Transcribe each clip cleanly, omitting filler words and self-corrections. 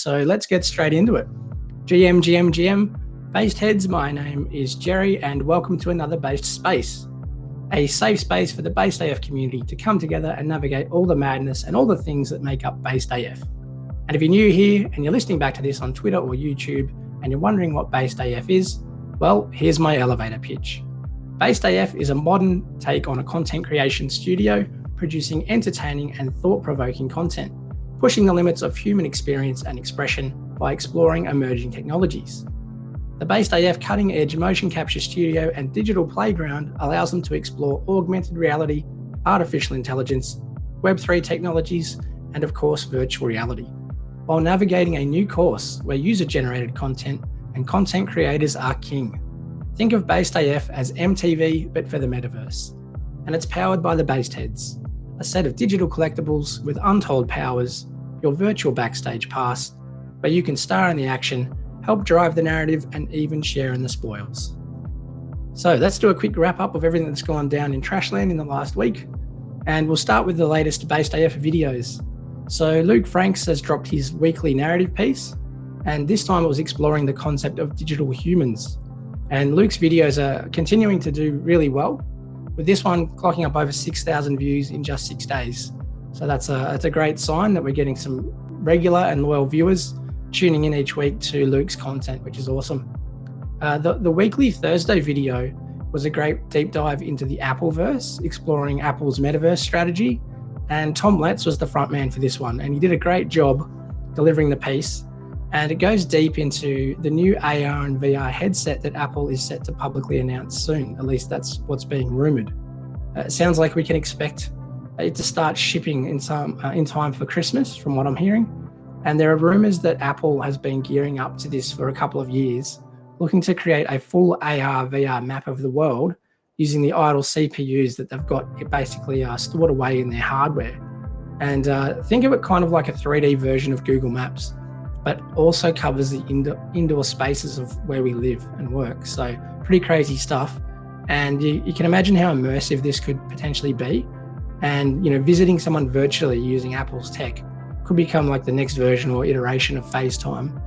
So let's get straight into it. GM, Based Heads, my name is Gerry and welcome to another Based Space, a safe space for the Based AF community to come together and navigate all the madness and all the things that make up Based AF. And if you're new here and you're listening back to this on Twitter or YouTube and you're wondering what Based AF is, well, here's my elevator pitch. Based AF is a modern take on a content creation studio producing entertaining and thought-provoking content, pushing the limits of human experience and expression by exploring emerging technologies. The Based AF cutting-edge motion capture studio and digital playground allows them to explore augmented reality, artificial intelligence, Web3 technologies, and of course, virtual reality, while navigating a new course where user-generated content and content creators are king. Think of Based AF as MTV, but for the metaverse. And it's powered by the Based Heads, a set of digital collectibles with untold powers, your virtual backstage pass, where you can star in the action, help drive the narrative, and even share in the spoils. So let's do a quick wrap up of everything that's gone down in Trashland in the last week. And we'll start with the latest Based AF videos. So Luke Franks has dropped his weekly narrative piece, and this time it was exploring the concept of digital humans. And Luke's videos are continuing to do really well, with this one clocking up over 6,000 views in just 6 days. So that's a great sign that we're getting some regular and loyal viewers tuning in each week to Luke's content, which is awesome. The weekly Thursday video was a great deep dive into the Appleverse, exploring Apple's Metaverse strategy. And Tom Letts was the front man for this one, and he did a great job delivering the piece. And it goes deep into the new AR and VR headset that Apple is set to publicly announce soon. At least that's what's being rumored. It sounds like we can expect it to start shipping in time for Christmas, from what I'm hearing. And there are rumors that Apple has been gearing up to this for a couple of years, looking to create a full AR VR map of the world using the idle CPUs that they've got basically stored away in their hardware. And think of it kind of like a 3D version of Google Maps, but also covers the indoor spaces of where we live and work. So pretty crazy stuff. And you can imagine how immersive this could potentially be. And visiting someone virtually using Apple's tech could become like the next version or iteration of FaceTime.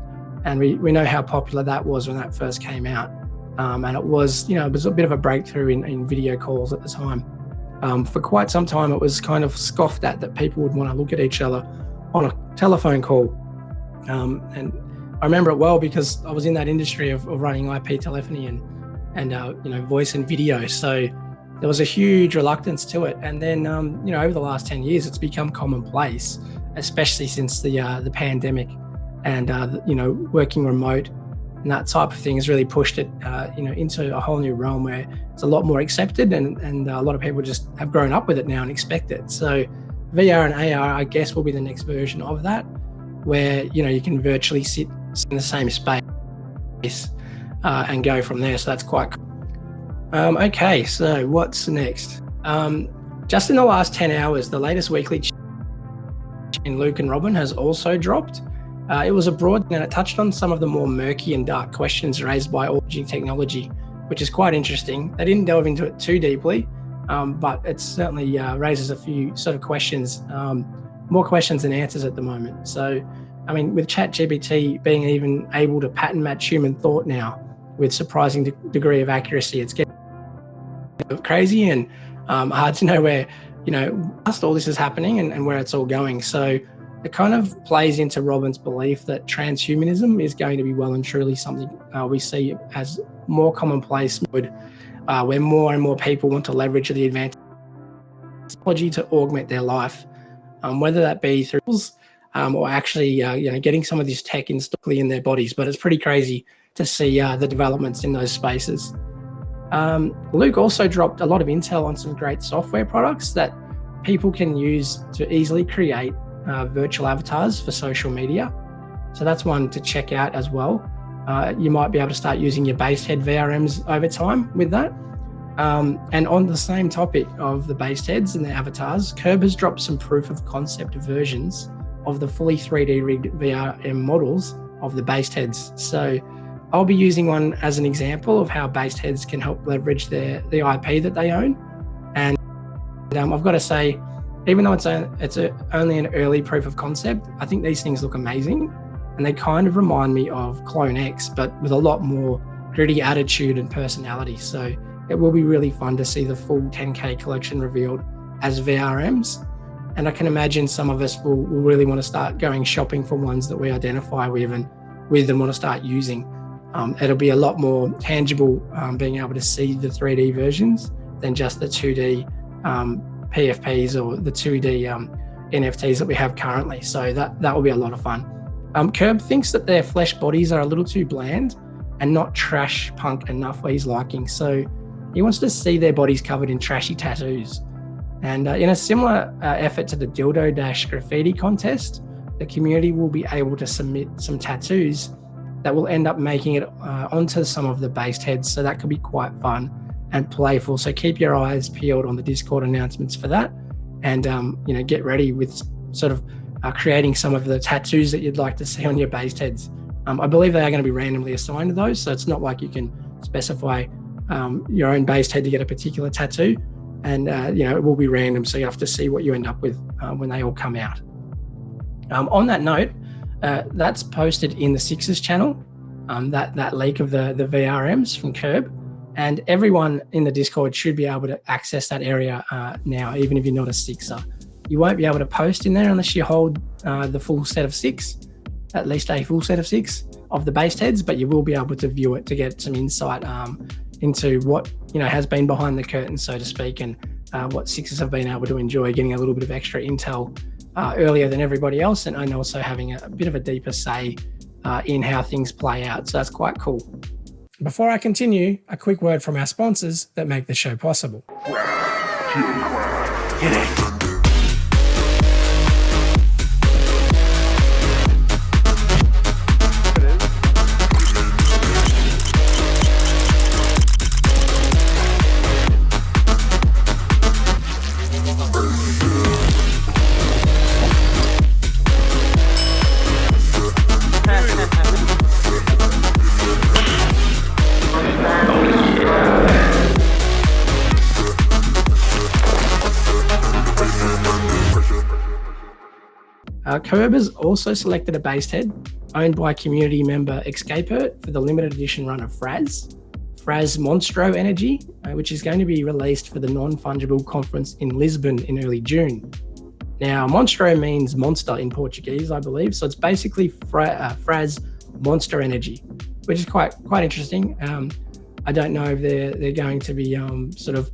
And we know how popular that was when that first came out. And it was a bit of a breakthrough in video calls at the time. For quite some time, it was kind of scoffed at that people would want to look at each other on a telephone call. And I remember it well because I was in that industry of running IP telephony and voice and video. So there was a huge reluctance to it. And then, over the last 10 years, it's become commonplace, especially since the pandemic and, working remote and that type of thing has really pushed it, into a whole new realm where it's a lot more accepted and a lot of people just have grown up with it now and expect it. So VR and AR, I guess, will be the next version of that, where, you can virtually sit in the same space and go from there. So that's quite cool. Okay, so what's next? Just in the last 10 hours, the latest weekly in Luke and Robin has also dropped. It was abroad and it touched on some of the more murky and dark questions raised by emerging technology, which is quite interesting. They didn't delve into it too deeply, but it certainly raises a few sort of questions, more questions than answers at the moment. So, I mean, with ChatGPT being even able to pattern match human thought now with surprising degree of accuracy, it's getting crazy and hard to know where, all this is happening and where it's all going. So it kind of plays into Robin's belief that transhumanism is going to be well and truly something we see as more commonplace, where more and more people want to leverage the advantage of technology to augment their life, whether that be through or actually, getting some of this tech instantly in their bodies. But it's pretty crazy to see the developments in those spaces. Luke also dropped a lot of intel on some great software products that people can use to easily create virtual avatars for social media. So that's one to check out as well. You might be able to start using your Based Head VRMs over time with that. And on the same topic of the Based Heads and their avatars, Curb has dropped some proof of concept versions of the fully 3D rigged VRM models of the Based Heads. So I'll be using one as an example of how Based Heads can help leverage the IP that they own. And I've got to say, even though it's only an early proof of concept, I think these things look amazing. and they kind of remind me of Clone X, but with a lot more gritty attitude and personality. So it will be really fun to see the full 10K collection revealed as VRMs. And I can imagine some of us will really want to start going shopping for ones that we identify with and want to start using. It'll be a lot more tangible being able to see the 3D versions than just the 2D PFPs or the 2D NFTs that we have currently. So that will be a lot of fun. Curb thinks that their flesh bodies are a little too bland and not trash punk enough for his liking. So he wants to see their bodies covered in trashy tattoos. And in a similar effort to the Dildo Dash graffiti contest, the community will be able to submit some tattoos that will end up making it onto some of the based heads. So that could be quite fun and playful. So keep your eyes peeled on the Discord announcements for that, and get ready with sort of creating some of the tattoos that you'd like to see on your based heads. I believe they are going to be randomly assigned to those, so it's not like you can specify your own based head to get a particular tattoo, and it will be random, so you have to see what you end up with when they all come out. On that note, that's posted in the Sixers channel, that leak of the VRMs from Curb, and everyone in the Discord should be able to access that area now, even if you're not a Sixer. You won't be able to post in there unless you hold the full set of 6, at least a full set of 6 of the based heads, but you will be able to view it to get some insight into what has been behind the curtain, so to speak, and what Sixers have been able to enjoy, getting a little bit of extra intel earlier than everybody else, and also having a bit of a deeper say in how things play out. So that's quite cool. Before I continue, a quick word from our sponsors that make the show possible. Hit it. Curb has also selected a based head owned by community member Escapert for the limited edition run of Fraz Monstro Energy, which is going to be released for the non-fungible conference in Lisbon in early June. Now, Monstro means monster in Portuguese, I believe, so it's basically Fraz Monster Energy, which is quite interesting. I don't know if they're going to be sort of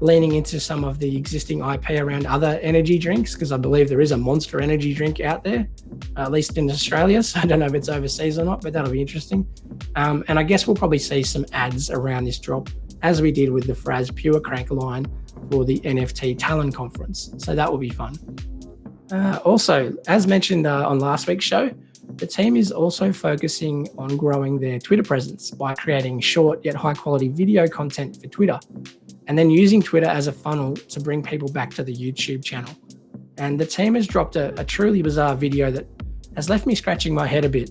leaning into some of the existing IP around other energy drinks, because I believe there is a Monster energy drink out there, at least in Australia. So I don't know if it's overseas or not, but that'll be interesting. And I guess we'll probably see some ads around this drop, as we did with the Fraz Pure Crank line for the NFT Talon conference. So that will be fun. Also, as mentioned on last week's show, the team is also focusing on growing their Twitter presence by creating short yet high quality video content for Twitter, and then using Twitter as a funnel to bring people back to the YouTube channel. And the team has dropped a truly bizarre video that has left me scratching my head a bit.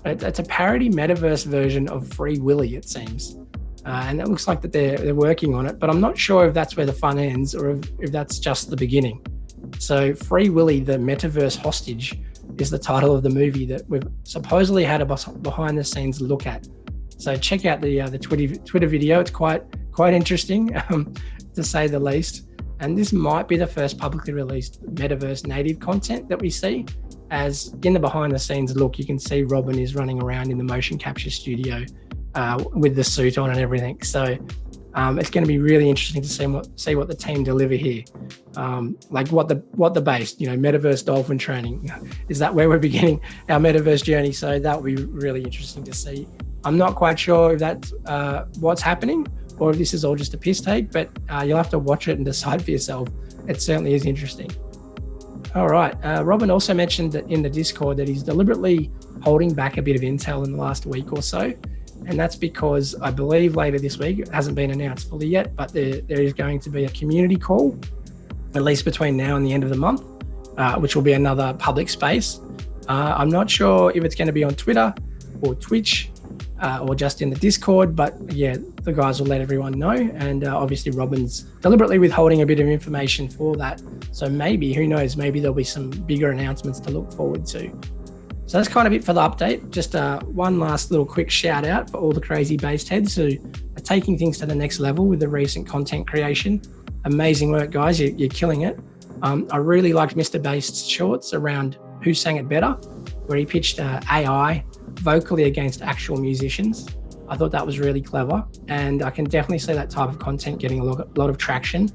It's a parody metaverse version of Free Willy, it seems. And it looks like that they're working on it, but I'm not sure if that's where the fun ends or if that's just the beginning. So Free Willy, the Metaverse Hostage, is the title of the movie that we've supposedly had a behind the scenes look at. So check out the Twitter video. It's quite interesting, to say the least. And this might be the first publicly released Metaverse native content that we see, as in the behind the scenes look, you can see Robin is running around in the motion capture studio with the suit on and everything. So it's going to be really interesting to see what the team deliver here. Like what the base, Metaverse dolphin training. Is that where we're beginning our Metaverse journey? So that will be really interesting to see. I'm not quite sure if that's what's happening, or if this is all just a piss take, but you'll have to watch it and decide for yourself. It certainly is interesting. All right. Robin also mentioned that in the Discord that he's deliberately holding back a bit of intel in the last week or so. And that's because I believe later this week, it hasn't been announced fully yet, but there is going to be a community call, at least between now and the end of the month, which will be another public space. I'm not sure if it's going to be on Twitter or Twitch, or just in the Discord, but yeah, the guys will let everyone know. And obviously Robin's deliberately withholding a bit of information for that. So maybe, who knows, maybe there'll be some bigger announcements to look forward to. So that's kind of it for the update. Just one last little quick shout out for all the crazy based heads who are taking things to the next level with the recent content creation. Amazing work, guys. You're killing it. I really liked Mr. Based's shorts around Who Sang It Better, where he pitched AI vocally against actual musicians. I thought that was really clever, and I can definitely see that type of content getting a lot of traction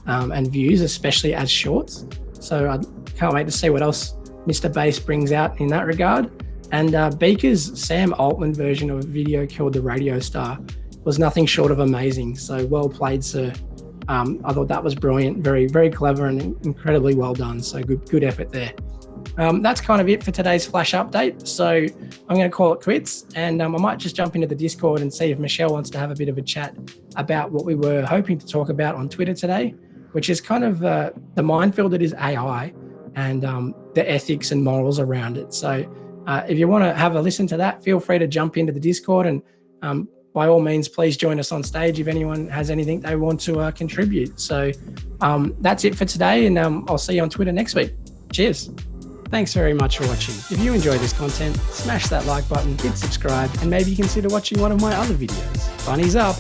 and views, especially as shorts. So I can't wait to see what else Mr. Base brings out in that regard. And Beaker's Sam Altman version of a video called The Radio Star was nothing short of amazing. So well played, sir. I thought that was brilliant, very, very clever and incredibly well done. So good effort there. That's kind of it for today's flash update. So I'm going to call it quits, and I might just jump into the Discord and see if Michelle wants to have a bit of a chat about what we were hoping to talk about on Twitter today, which is kind of the minefield that is AI and the ethics and morals around it. So if you want to have a listen to that, feel free to jump into the Discord, and by all means, please join us on stage if anyone has anything they want to contribute. So that's it for today, and I'll see you on Twitter next week. Cheers. Thanks very much for watching. If you enjoy this content, smash that like button, hit subscribe, and maybe consider watching one of my other videos. Bunnies up.